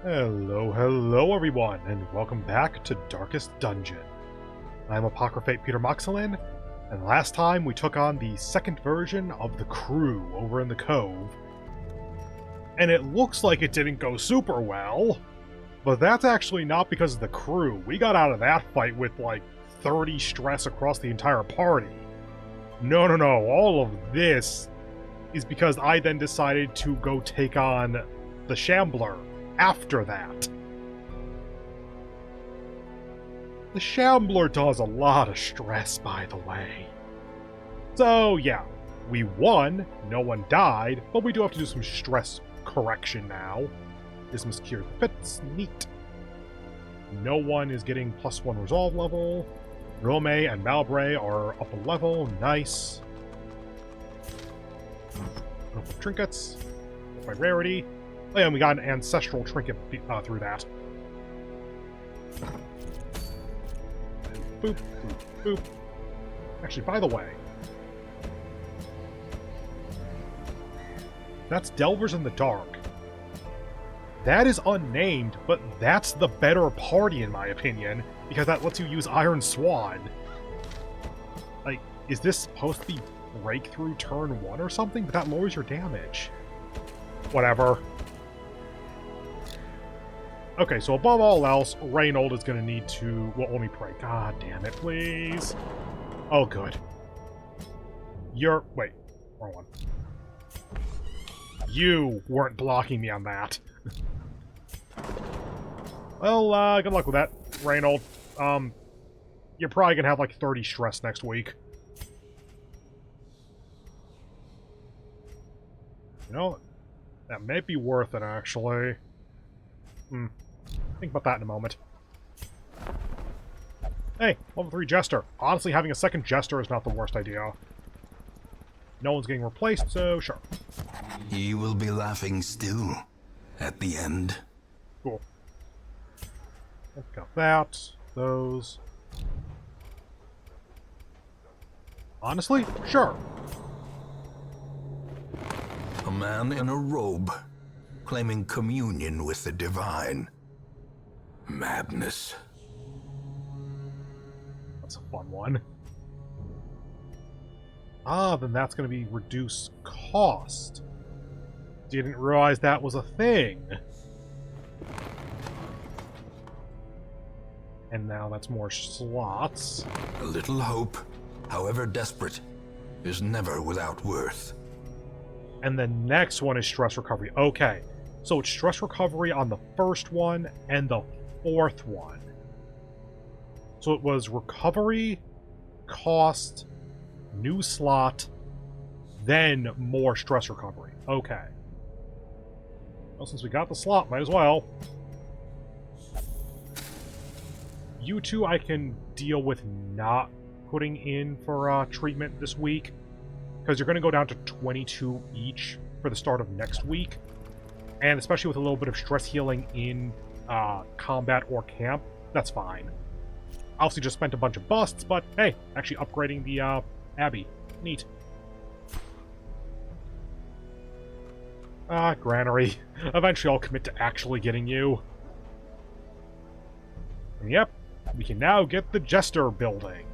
Hello everyone, and welcome back to Darkest Dungeon. I'm Apocryphate Peter Moxilin, and last time we took on the second version of the crew over in the Cove. And it looks like it didn't go super well, but that's actually not because of the crew. We got out of that fight with like 30 stress across the entire party. No, all of this is because I then decided to go take on the Shambler after that. The Shambler does a lot of stress, by the way. So, yeah, we won, no one died, but we do have to do some stress correction now. Dismiss cured fits, neat. No one is getting +1 resolve level. Rome and Malbray are up a level, nice. Trinkets, by rarity. Oh yeah, and we got an ancestral trinket through that. Boop, boop, boop. Actually, by the way, that's Delvers in the Dark. That is unnamed, but that's the better party in my opinion, because that lets you use Iron Swan. Like, is this supposed to be Breakthrough turn 1 or something? But that lowers your damage. Whatever. Okay, so above all else, Reynold is going to need to... Well, let me pray. God damn it, please. Oh, good. You're... Wait. Wrong one. You weren't blocking me on that. Well, good luck with that, Reynold. You're probably going to have like 30 stress next week. You know, that may be worth it, actually. Think about that in a moment. Hey, level 3 Jester. Honestly, having a second Jester is not the worst idea. No one's getting replaced, so sure. He will be laughing still at the end. Cool. Got that. Those. Honestly, sure. A man in a robe, claiming communion with the divine. Madness. That's a fun one. Ah, then that's going to be reduced cost. Didn't realize that was a thing. And now that's more slots. A little hope, however desperate, is never without worth. And the next one is stress recovery. Okay, so it's stress recovery on the first one and the fourth one. So it was recovery, cost, new slot, then more stress recovery. Okay. Well, since we got the slot, might as well. You two I can deal with not putting in for treatment this week, because you're going to go down to 22 each for the start of next week. And especially with a little bit of stress healing in combat or camp, that's fine. Obviously just spent a bunch of busts, but hey, actually upgrading the Abbey. Neat. Granary. Eventually I'll commit to actually getting you. And yep, we can now get the Jester building.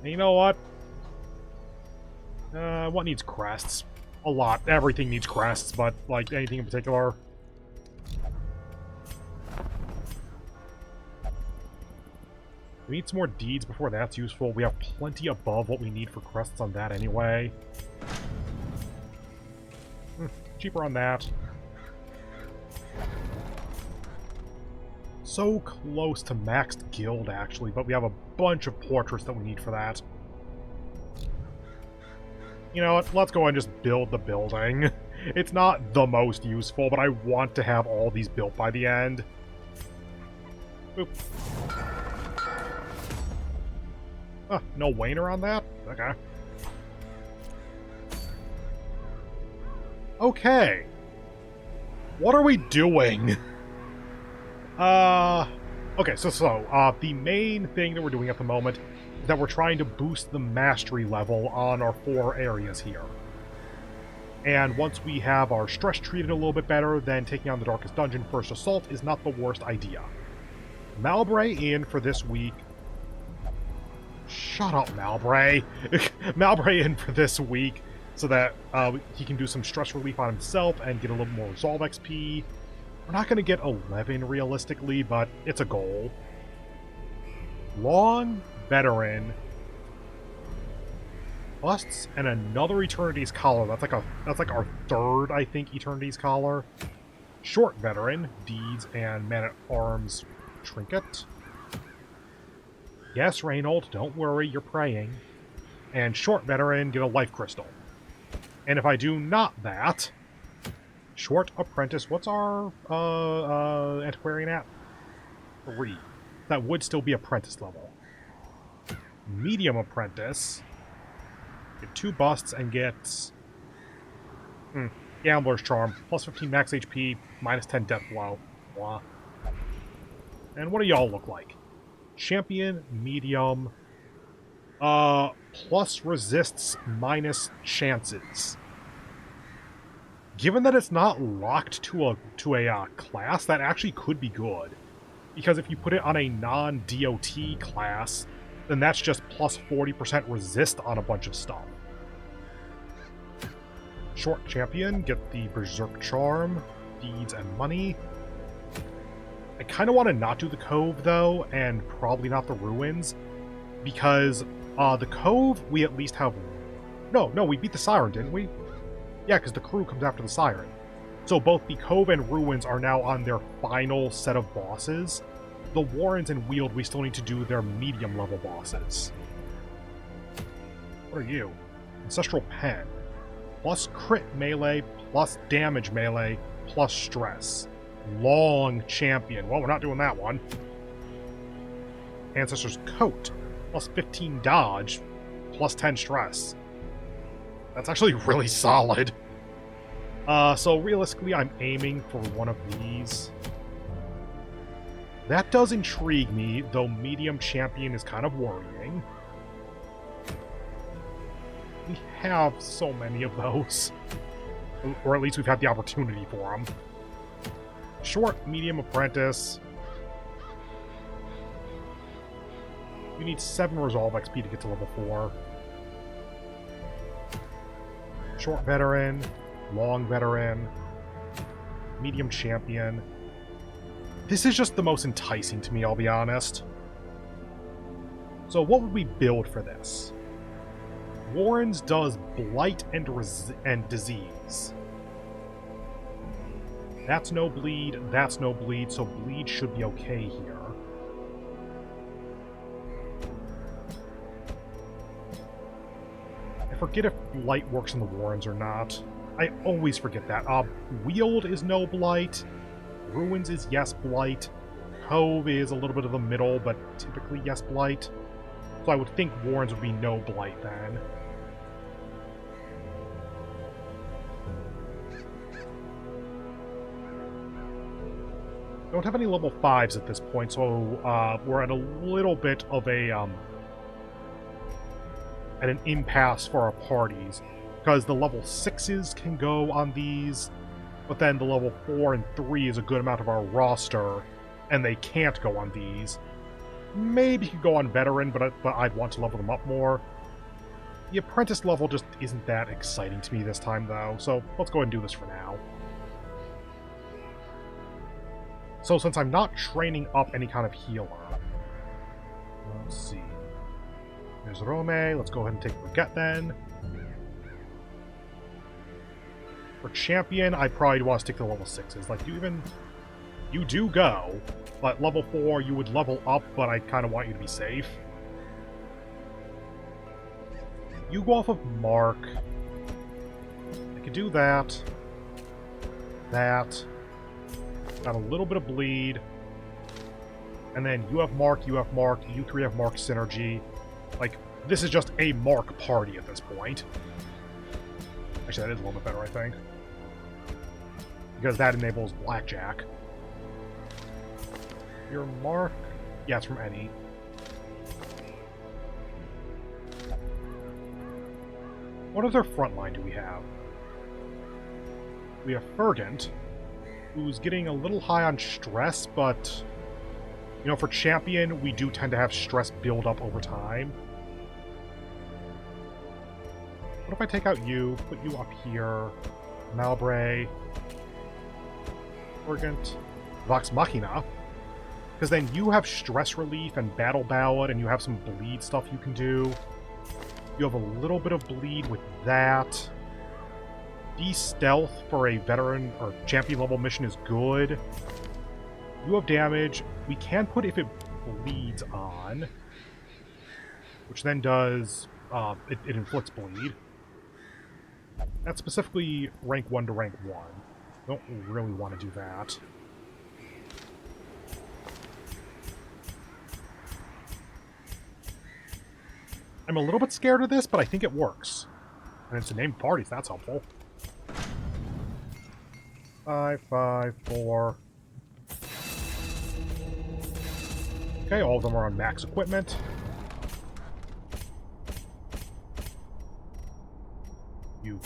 And you know what? What needs crests? A lot. Everything needs crests, but, like, anything in particular? We need some more deeds before that's useful. We have plenty above what we need for crests on that anyway. Cheaper on that. So close to maxed guild, actually, but we have a bunch of portraits that we need for that. You know what, let's go and just build the building. It's not the most useful, but I want to have all these built by the end. Boop. No Wainer on that? Okay. Okay. What are we doing? Okay, so, the main thing that we're doing at the moment is that we're trying to boost the mastery level on our 4 areas here. And once we have our stress treated a little bit better, then taking on the Darkest Dungeon First Assault is not the worst idea. Malbray in for this week. Shut up, Malbray. Malbray in for this week so that he can do some stress relief on himself and get a little more Resolve XP. We're not going to get 11 realistically, but it's a goal. Long Veteran. Busts and another Eternity's Collar. That's like our third, I think, Eternity's Collar. Short Veteran, Deeds and Man-at-Arms Trinket. Yes, Reynold, don't worry, you're praying. And Short Veteran, get a Life Crystal. And if I do not that, Short Apprentice, what's our Antiquarian at? 3. That would still be Apprentice level. Medium Apprentice, get 2 busts and get Gambler's Charm, plus 15 max HP, minus 10 death blow. Blah. And what do y'all look like? Champion, medium, plus resists, minus chances. Given that it's not locked to a class, that actually could be good. Because if you put it on a non-DOT class, then that's just plus 40% resist on a bunch of stuff. Short champion, get the Berserk Charm, Deeds, and money. I kind of want to not do the Cove, though, and probably not the Ruins, because the Cove, we at least have... No, we beat the Siren, didn't we? Yeah, because the crew comes after the Siren. So both the Cove and Ruins are now on their final set of bosses. The Warrens and Weald, we still need to do their medium-level bosses. What are you? Ancestral Pen. Plus crit melee, plus damage melee, plus stress. Long champion. Well, we're not doing that one. Ancestor's Coat. Plus 15 dodge, plus 10 stress. That's actually really solid. So realistically, I'm aiming for one of these. That does intrigue me, though medium champion is kind of worrying. We have so many of those. Or at least we've had the opportunity for them. Short, medium apprentice. You need 7 resolve XP to get to level 4. Short veteran, long veteran, medium champion. This is just the most enticing to me, I'll be honest. So what would we build for this? Warren's does blight and disease. That's no bleed, so bleed should be okay here. I forget if blight works in the Warrens or not. I always forget that. Weald is no blight. Ruins is yes blight. Cove is a little bit of the middle, but typically yes blight. So I would think Warrens would be no blight then. Don't have any level 5s at this point, so we're at a little bit of a at an impasse for our parties, because the level 6s can go on these, but then the level 4 and 3 is a good amount of our roster, and they can't go on these. Maybe you could go on Veteran, but I'd want to level them up more. The Apprentice level just isn't that exciting to me this time, though, so let's go ahead and do this for now. So since I'm not training up any kind of healer, let's see. There's Rome. Let's go ahead and take Forget then. For champion, I probably want to stick to level 6s. Like, you do go, but level 4 you would level up, but I kind of want you to be safe. You go off of Mark. I could do that. That. Got a little bit of bleed. And then you have Mark, you 3 have Mark synergy. Like, this is just a Mark party at this point. Actually, that is a little bit better, I think. Because that enables Blackjack. Your Mark... Yeah, it's from Any. What other frontline do we have? we have Fergant, who's getting a little high on stress, but, you know, for champion, we do tend to have stress build up over time. What if I take out you, put you up here, Malbray, Fergant, Vox Machina, because then you have stress relief and battle ballad, and you have some bleed stuff you can do. You have a little bit of bleed with that. De-stealth for a veteran or champion level mission is good. You have damage. We can put if it bleeds on, which then does, it inflicts bleed. That's specifically rank 1 to rank 1. Don't really want to do that. I'm a little bit scared of this, but I think it works. And it's a named party, so that's helpful. 5, 5, 4. Okay, all of them are on max equipment. You.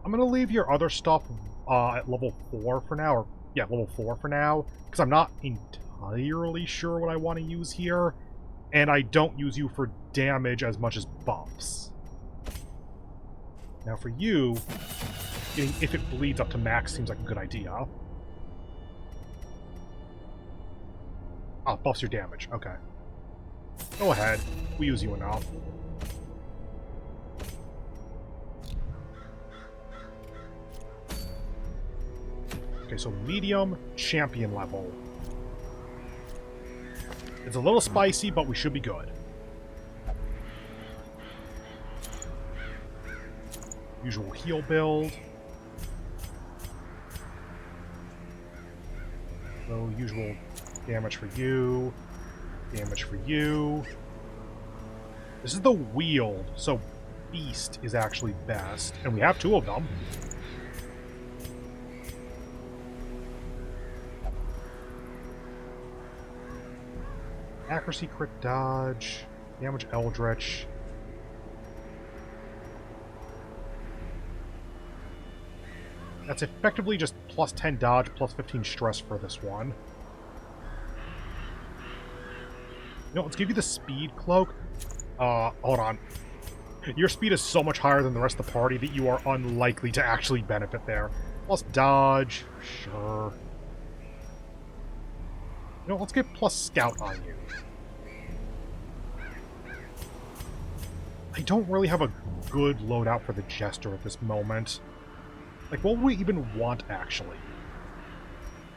I'm going to leave your other stuff at level 4 for now, or yeah, level 4 for now, because I'm not entirely sure what I want to use here, and I don't use you for damage as much as buffs. Now for you, getting if it bleeds up to max seems like a good idea. Ah, buffs your damage, okay. Go ahead, we use you enough. Okay, so medium, champion level. It's a little spicy, but we should be good. Usual heal build. So usual damage for you. Damage for you. This is the wield, so beast is actually best. And we have 2 of them. Accuracy, crit dodge, damage eldritch. That's effectively just plus 10 dodge, plus 15 stress for this one. You know, let's give you the speed cloak. Hold on. Your speed is so much higher than the rest of the party that you are unlikely to actually benefit there. Plus dodge, sure. You know, let's get plus scout on you. I don't really have a good loadout for the Jester at this moment. Like, what would we even want, actually?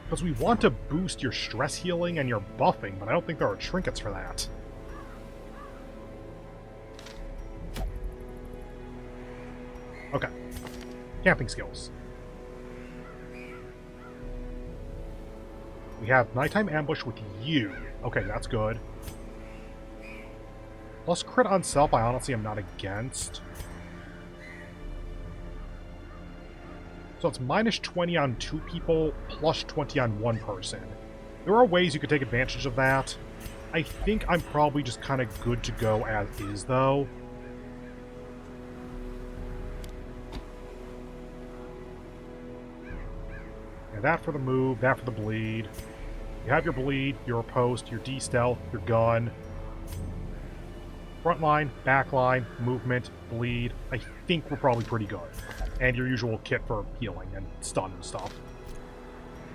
Because we want to boost your stress healing and your buffing, but I don't think there are trinkets for that. Okay. Camping skills. We have nighttime ambush with you. Okay, that's good. Plus crit on self, I honestly am not against. So it's minus 20 on 2 people, plus 20 on 1 person. There are ways you could take advantage of that. I think I'm probably just kind of good to go as is, though. And that for the move, that for the bleed. You have your bleed, your post, your de-stealth, your gun. Front line, back line, movement, bleed. I think we're probably pretty good. And your usual kit for healing and stun and stuff.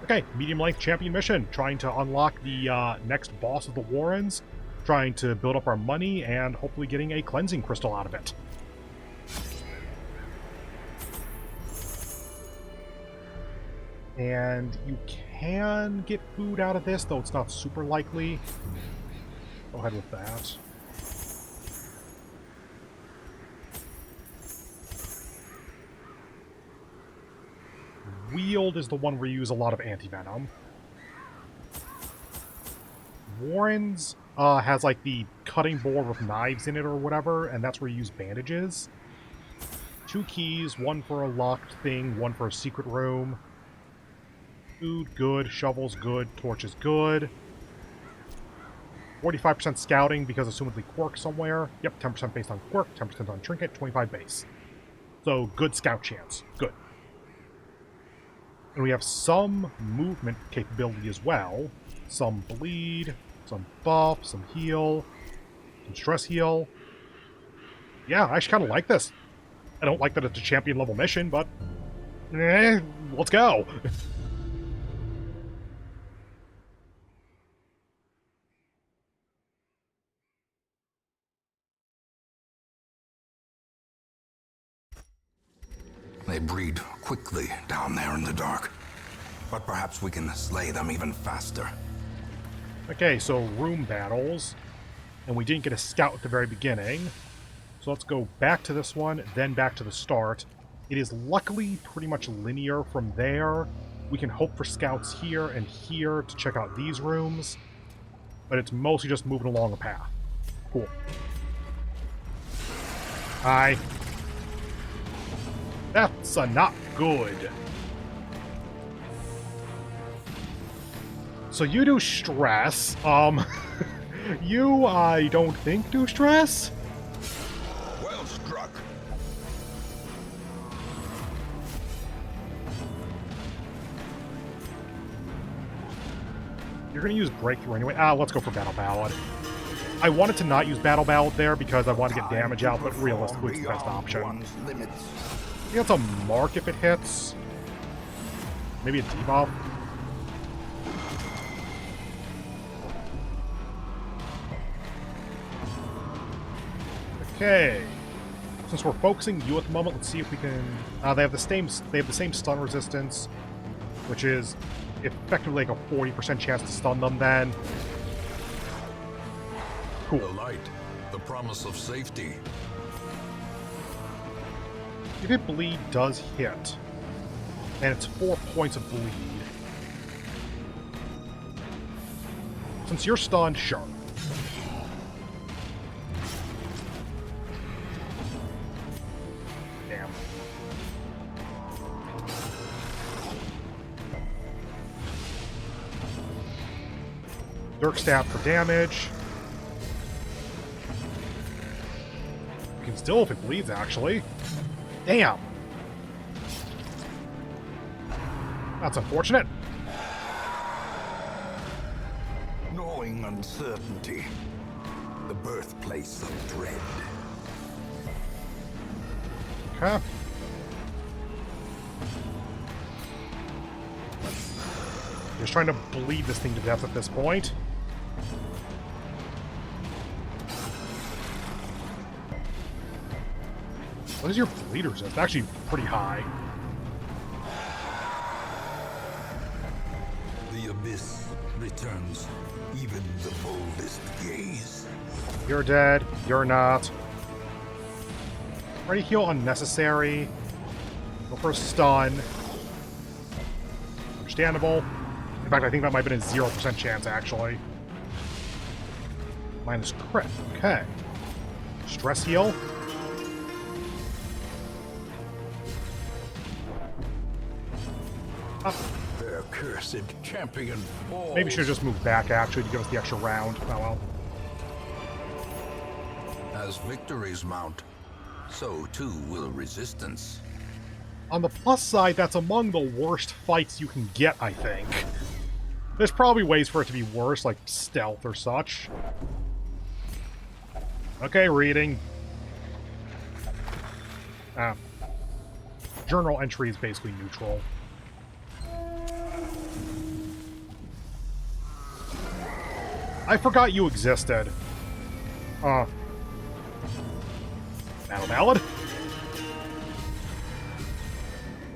Okay, medium-length champion mission. Trying to unlock the next boss of the Warrens. Trying to build up our money and hopefully getting a cleansing crystal out of it. And you can get food out of this, though it's not super likely. Go ahead with that. Wield is the one where you use a lot of anti-venom. Warren's has like the cutting board with knives in it or whatever, and that's where you use bandages. 2 keys, 1 for a locked thing, 1 for a secret room. Food, good. Shovels, good. Torches, good. 45% scouting because assumedly quirk somewhere. Yep, 10% based on quirk, 10% on trinket, 25 base. So, good scout chance. Good. And we have some movement capability as well. Some bleed, some buff, some heal, some stress heal. Yeah, I actually kind of like this. I don't like that it's a champion level mission, but let's go. They breed quickly down there in the dark. But perhaps we can slay them even faster. Okay, so room battles. And we didn't get a scout at the very beginning. So let's go back to this one, then back to the start. It is luckily pretty much linear from there. We can hope for scouts here and here to check out these rooms. But it's mostly just moving along a path. Cool. Hi. That's not good. So you do stress. You, I don't think, do stress? Well struck. You're going to use breakthrough anyway. Let's go for battle ballad. I wanted to not use battle ballad there because I want to get damage out, but realistically it's the best option. I think that's a mark if it hits. Maybe a debuff. Okay. Since we're focusing you at the moment, let's see if we can. They have the same stun resistance, which is effectively like a 40% chance to stun them. Then. Cool. The light, the promise of safety. If it bleed does hit, and it's 4 points of bleed. Since you're stunned, sure. Damn. Dirk stab for damage. You can still if it bleeds, actually. Damn! That's unfortunate. Knowing uncertainty, the birthplace of dread. Okay. Just trying to bleed this thing to death at this point. What is your bleed resist? It's actually pretty high. The abyss returns even the boldest gaze. You're dead. You're not. Ready heal unnecessary. Go for a stun. Understandable. In fact, I think that might have been a 0% chance, actually. Minus crit. Okay. Stress heal. Their cursed champion falls. Maybe should have just moved back, actually, to give us the extra round. Oh well. As victories mount, so too will resistance. On the plus side, that's among the worst fights you can get, I think. There's probably ways for it to be worse, like stealth or such. Okay, reading. Journal entry is basically neutral. I forgot you existed. Battle ballad?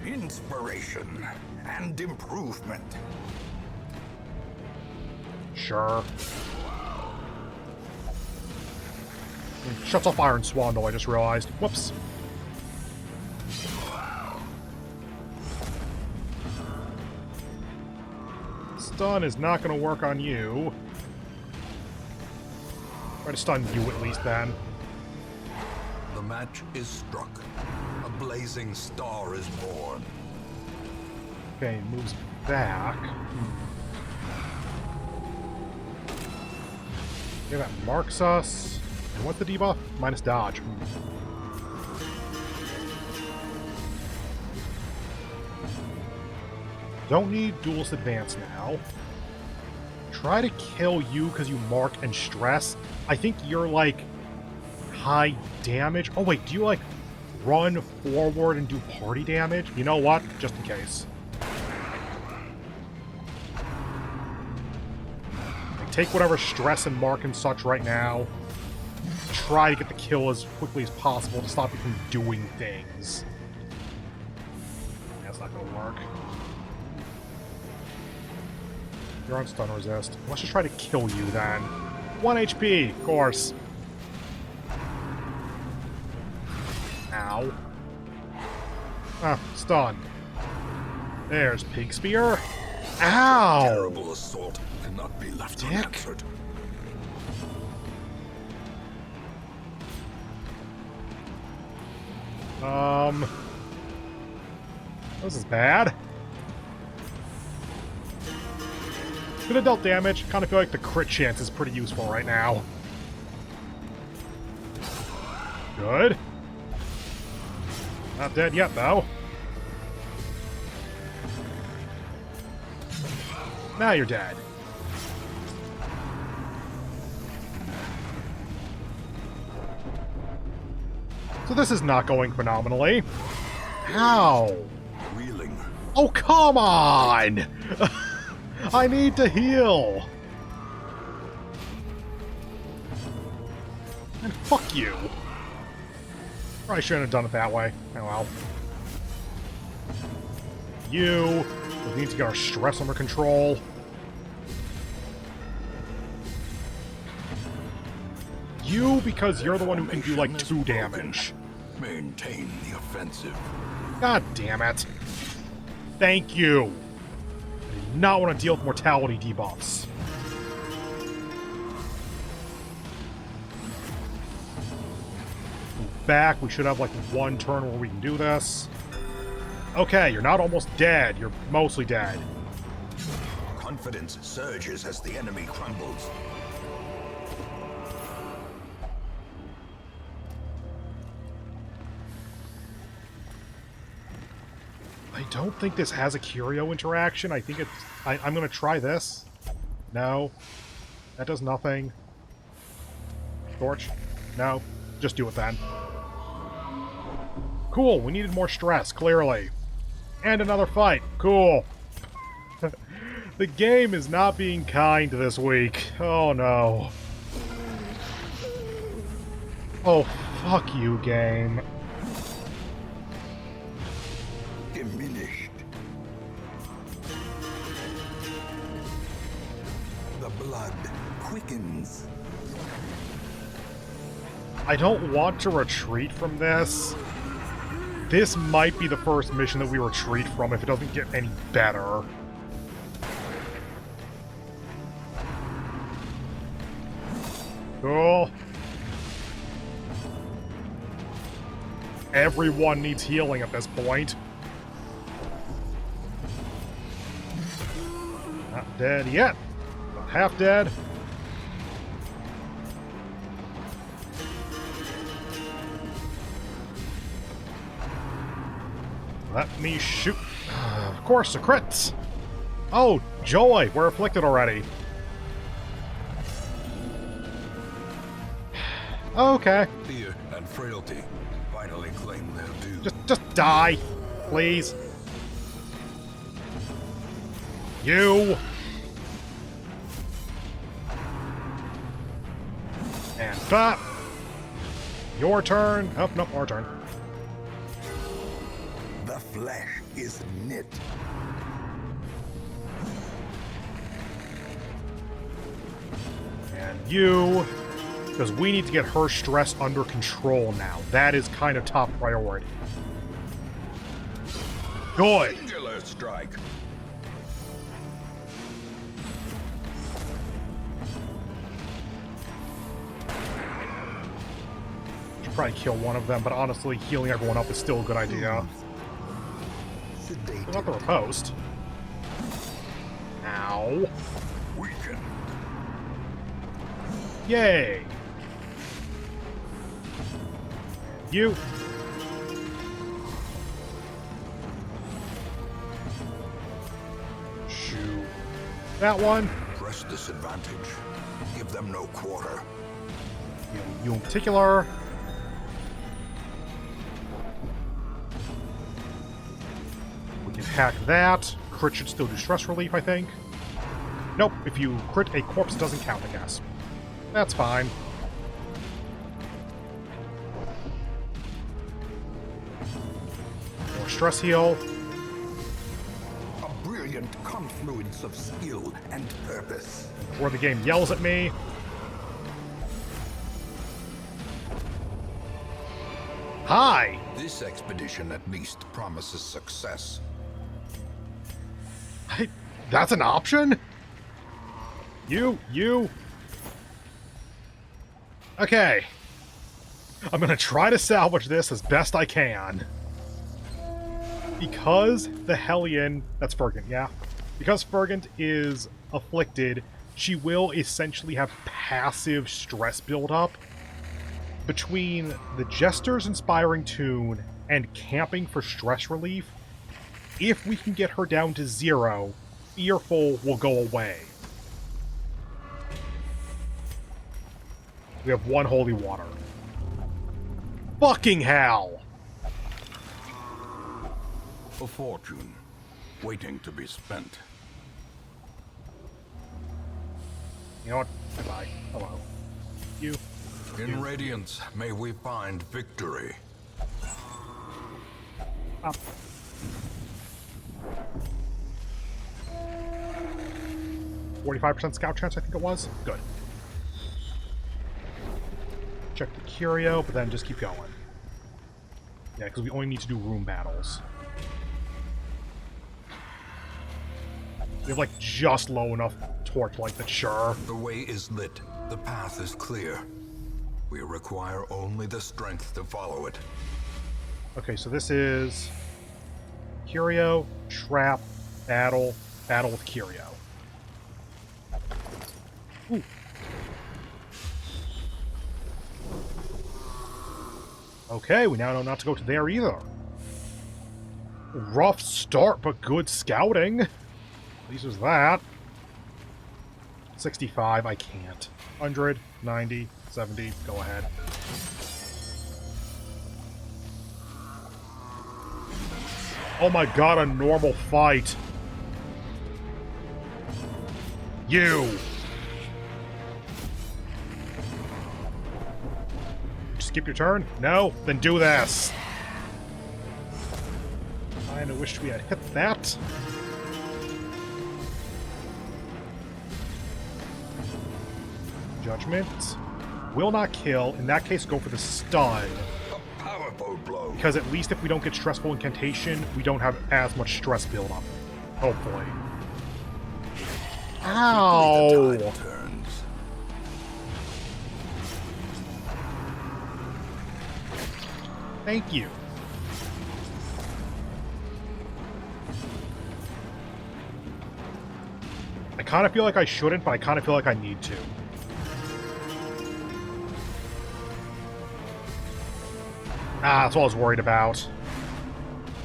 Inspiration and improvement. Sure. Shuts off Iron Swandle, I just realized. Whoops. Stun is not going to work on you. Try to stun you at least, then. The match is struck. A blazing star is born. Okay, moves back. Okay, that marks us. And what's the debuff? Minus dodge. Don't need duelist advance now. Try to kill you because you mark and stress. I think you're, like, high damage. Oh, wait, do you, like, run forward and do party damage? You know what? Just in case. Like, take whatever stress and mark and such right now. Try to get the kill as quickly as possible to stop you from doing things. That's not gonna work. You're on stun resist. Let's just try to kill you then. 1 HP, of course. Ow. Ah, stun. There's Pig Spear. Ow! Terrible assault cannot be left unanswered. This is bad. Could have dealt damage. Kind of feel like the crit chance is pretty useful right now. Good. Not dead yet, though. Now you're dead. So this is not going phenomenally. How? Reeling. Oh, come on! I need to heal! And fuck you. Probably shouldn't have done it that way. Oh well. You. We need to get our stress under control. You, because you're the one who can do like 2 damage. Maintain the offensive. God damn it. Thank you. I do not want to deal with mortality debuffs. Move back. We should have like 1 turn where we can do this. Okay, you're not almost dead. You're mostly dead. Confidence surges as the enemy crumbles. I don't think this has a curio interaction. I think it's... I'm going to try this. No. That does nothing. Torch? No. Just do it then. Cool. We needed more stress, clearly. And another fight. Cool. The game is not being kind this week. Oh, no. Oh, fuck you, game. Diminished. The blood quickens. I don't want to retreat from this. This might be the first mission that we retreat from if it doesn't get any better. Cool. Everyone needs healing at this point. Not dead yet. Not half dead. Let me shoot. Of course, a crit. Oh, joy. We're afflicted already. Okay. Fear and frailty finally claim their due. Just die, please. You. And bop. Your turn. Oh, no, our turn. The flesh is knit. And you. Because we need to get her stress under control now. That is kind of top priority. Good. Singular strike. Should probably kill one of them, but honestly, healing everyone up is still a good idea. Still not the riposte. Ow. Weaken. Yay. You. That one. Press disadvantage. Give them no quarter. You in particular. We can hack that. Crit should still do stress relief, I think. Nope, if you crit a corpse, it doesn't count, I guess. That's fine. More stress heal. A brilliant confluence of skill and purpose. Before the game yells at me. Hi! This expedition at least promises success. That's an option? You. Okay. I'm gonna try to salvage this as best I can. Because the Hellion... That's Fergant, yeah. Because Fergant is afflicted, she will essentially have passive stress buildup. Between the Jester's Inspiring Tune and camping for stress relief, if we can get her down to 0, Fearful will go away. We have 1 holy water. Fucking hell! A fortune, waiting to be spent. You know what? Goodbye. Hello. You. In Radiance, may we find victory. Up. 45% scout chance, I think it was. Good. Check the curio, but then just keep going. Yeah, because we only need to do room battles. We have, like, just low enough torchlight that sure. The way is lit. The path is clear. We require only the strength to follow it. Okay, so this is curio, trap, battle, battle with curio. Ooh. Okay, we now know not to go to there either. Rough start, but good scouting. At least there's that. 65, I can't. 100, 90, 70, go ahead. Oh my god, a normal fight. You! Skip your turn? No? Then do this. I kinda wished we had hit that. Judgment. Will not kill. In that case, go for the stun. A powerful blow. Because at least if we don't get stressful incantation, we don't have as much stress buildup. Hopefully. Ow! The tide turns. Thank you. I kind of feel like I shouldn't, but I kind of feel like I need to. Ah, that's what I was worried about.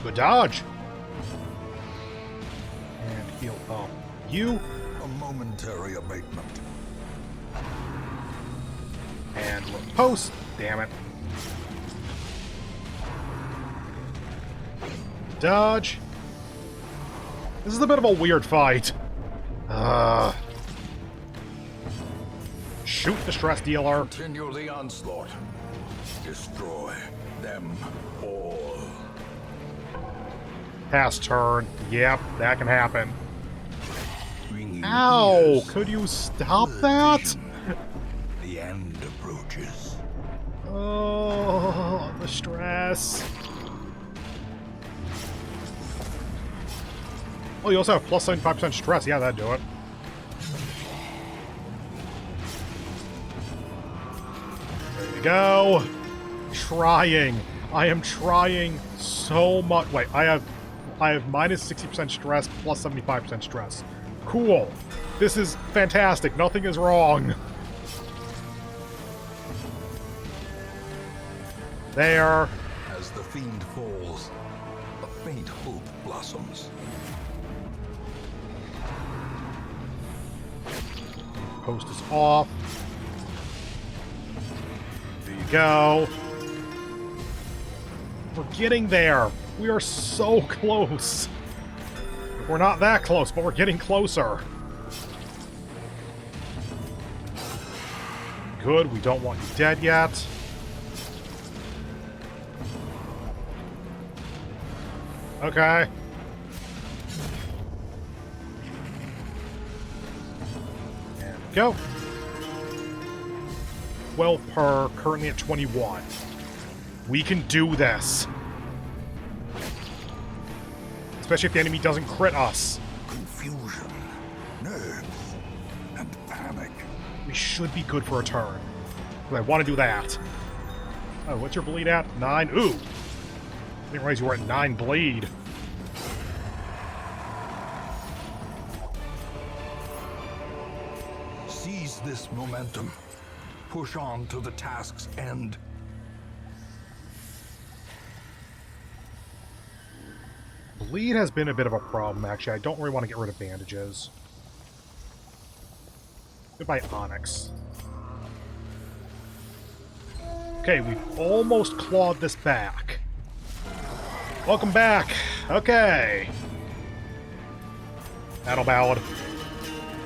Good dodge. And heal up. You. A momentary abatement. And post. Damn it. Dodge. This is a bit of a weird fight. Shoot the stress dealer. Continue the onslaught. Destroy them all. Pass turn. Yep, that can happen. Bringing Ow! ears. Could you stop Good that? vision. The end approaches. Oh, the stress. Oh, you also have plus 75% stress. Yeah, that'd do it. There you go. Trying. I am trying so much. Wait, I have minus 60% stress, plus 75% stress. Cool. This is fantastic. Nothing is wrong. There. As the fiend falls, a faint hope blossoms. Post is off. There you go. We're getting there. We are so close. We're not that close, but we're getting closer. Good, we don't want you dead yet. Okay. And go. 12 per, currently at 21. We can do this. Especially if the enemy doesn't crit us. Confusion, nerves, and panic. We should be good for a turn. But I want to do that. Oh, what's your bleed at? 9? Ooh! I didn't realize you were at 9 bleed. Seize this momentum. Push on to the task's end. Bleed has been a bit of a problem, actually. I don't really want to get rid of bandages. Goodbye, Onyx. Okay, we've almost clawed this back. Welcome back. Okay. Battle Ballad.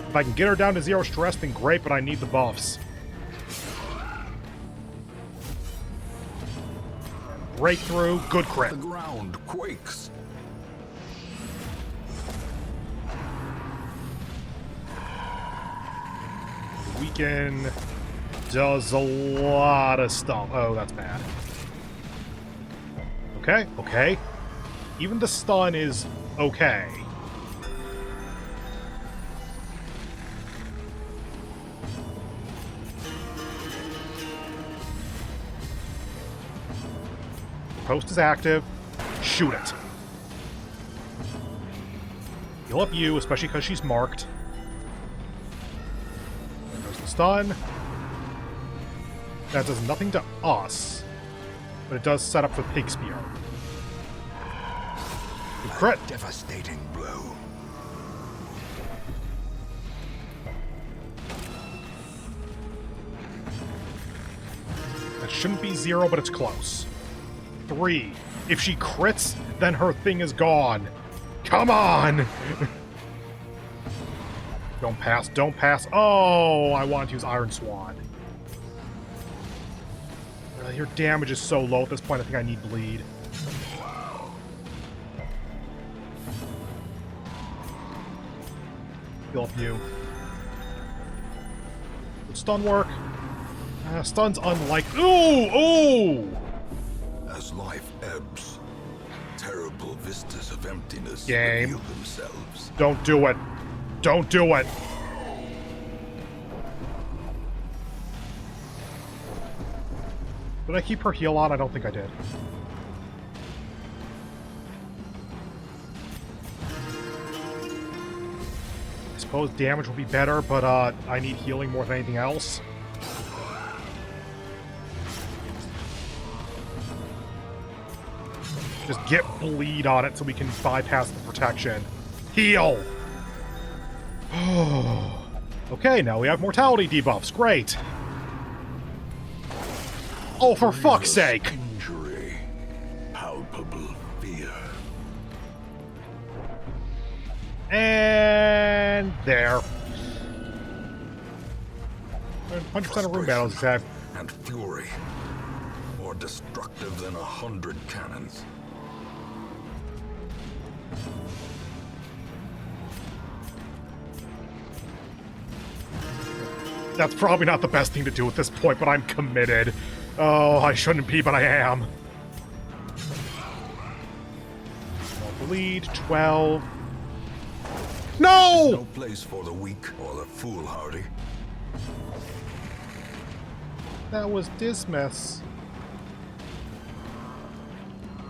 If I can get her down to 0 stress, then great, but I need the buffs. Breakthrough. Good crit. The ground quakes. Weaken does a lot of stuff. Oh, that's bad. Okay, okay. Even the stun is okay. Post is active. Shoot it. Heal up you, especially because she's marked. There goes the stun. That does nothing to us, but it does set up for Pig Spear. Good crit. A devastating blow. That shouldn't be 0, but it's close. 3. If she crits, then her thing is gone. Come on! Don't pass, don't pass. Oh, I wanted to use Iron Swan. Your damage is so low at this point, I think I need bleed. Heal up you. Would stun work? Stun's unlike. Ooh! Ooh! As life ebbs, terrible vistas of emptiness Game. reveal themselves. Don't do it. Don't do it. Did I keep her heal on? I don't think I did. I suppose damage will be better, but I need healing more than anything else. Just get bleed on it so we can bypass the protection. Heal! Okay, now we have mortality debuffs. Great. Oh, for fuck's sake! Injury, palpable fear. And there. 100% of room battles, exact. And fury, more destructive than 100 cannons. That's probably not the best thing to do at this point, but I'm committed. Oh, I shouldn't be, but I am. No bleed, 12. No! No place for the weak or the foolhardy. That was Dismiss.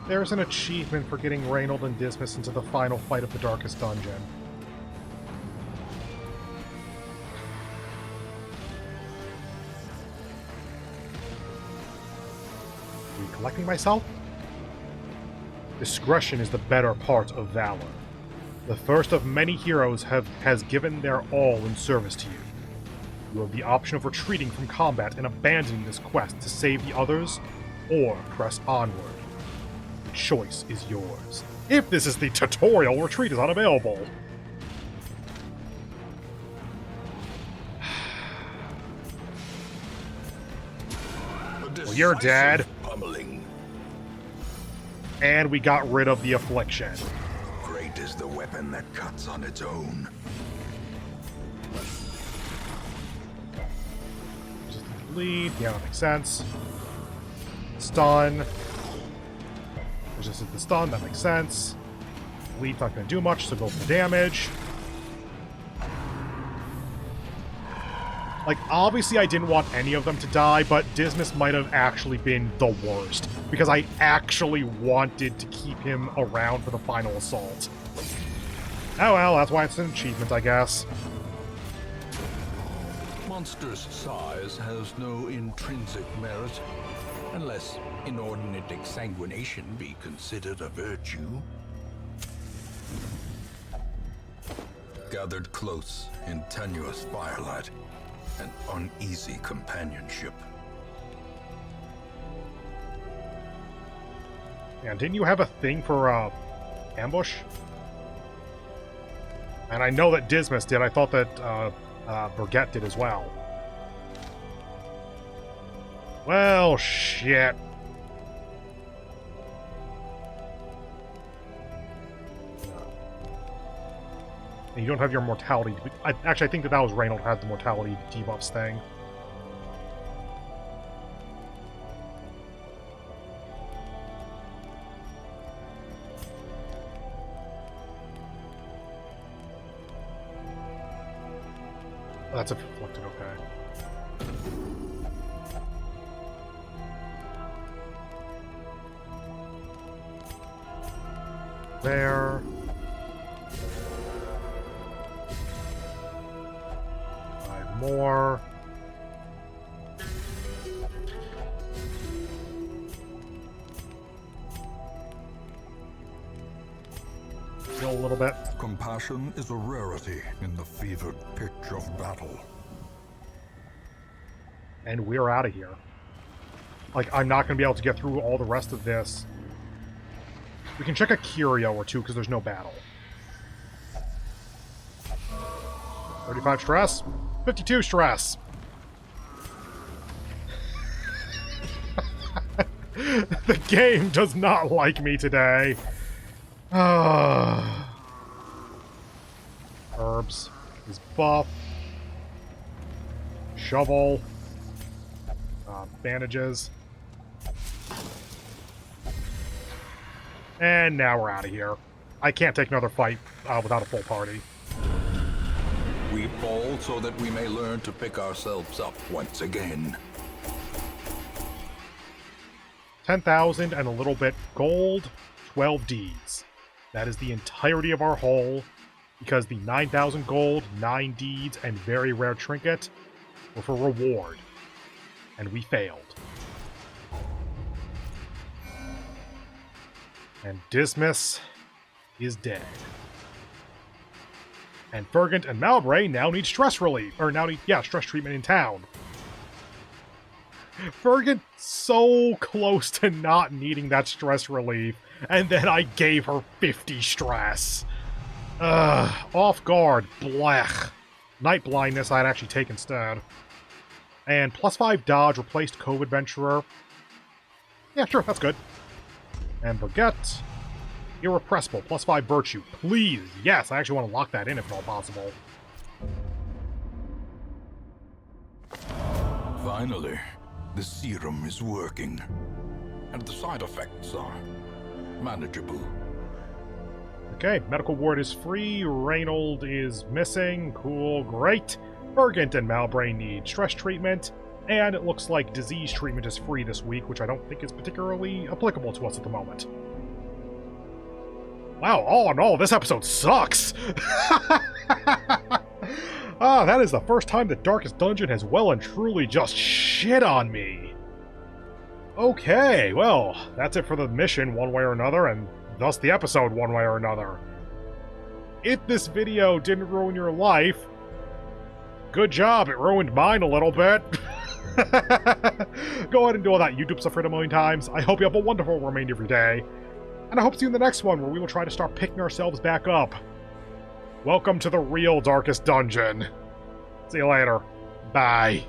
There's an achievement for getting Reynold and Dismiss into the final fight of the Darkest Dungeon. Recollecting myself? Discretion is the better part of valor. The first of many heroes has given their all in service to you. You have the option of retreating from combat and abandoning this quest to save the others, or press onward. The choice is yours. If this is the tutorial, retreat is unavailable. Well, you're dead. Pummeling. And we got rid of the affliction. Great is the weapon that cuts on its own. Bleed. Yeah, that makes sense. Stun. Resisted the stun. That makes sense. Bleed's not going to do much, so go for the damage. Like, obviously I didn't want any of them to die, but Dismas might have actually been the worst, because I actually wanted to keep him around for the final assault. Oh well, that's why it's an achievement, I guess. Monster's size has no intrinsic merit, unless inordinate exsanguination be considered a virtue. Gathered close in tenuous firelight, an uneasy companionship. And didn't you have a thing for, ambush? And I know that Dismas did. I thought that, Burgett did as well. Well, shit. And you don't have your mortality. Actually, I think that was Reynold had the mortality debuffs thing. Oh, that's afflicted, okay. There. More. Still a little bit. Compassion is a rarity in the fevered pitch of battle. And we're out of here. Like, I'm not going to be able to get through all the rest of this. We can check a curio or two because there's no battle. 35 stress. 52 stress. The game does not like me today. Herbs is buff. Shovel. Bandages. And now we're out of here. I can't take another fight without a full party. We fall so that we may learn to pick ourselves up once again. 10,000 and a little bit gold, 12 deeds. That is the entirety of our haul, because the 9,000 gold, 9 deeds, and very rare trinket were for reward. And we failed. And Dismas is dead. And Fergant and Mowbray now need stress relief. Or now need, stress treatment in town. Fergant so close to not needing that stress relief. And then I gave her 50 stress. Off guard. Blech. Night blindness I'd actually take instead. And +5 dodge replaced Cove Adventurer. Yeah, sure, that's good. And Baguette. Irrepressible, +5 virtue. Please, yes, I actually want to lock that in if at all possible. Finally, the serum is working. And the side effects are manageable. Okay, medical ward is free. Reynold is missing. Cool, great. Fergant and Mowbray need stress treatment. And it looks like disease treatment is free this week, which I don't think is particularly applicable to us at the moment. Wow, all in all, this episode sucks! That is the first time that Darkest Dungeon has well and truly just shit on me. Okay, well, that's it for the mission one way or another, and thus the episode one way or another. If this video didn't ruin your life, Good job, it ruined mine a little bit. Go ahead and do all that YouTube stuff for a million times. I hope you have a wonderful remainder of your day. And I hope to see you in the next one, where we will try to start picking ourselves back up. Welcome to the real Darkest Dungeon. See you later. Bye.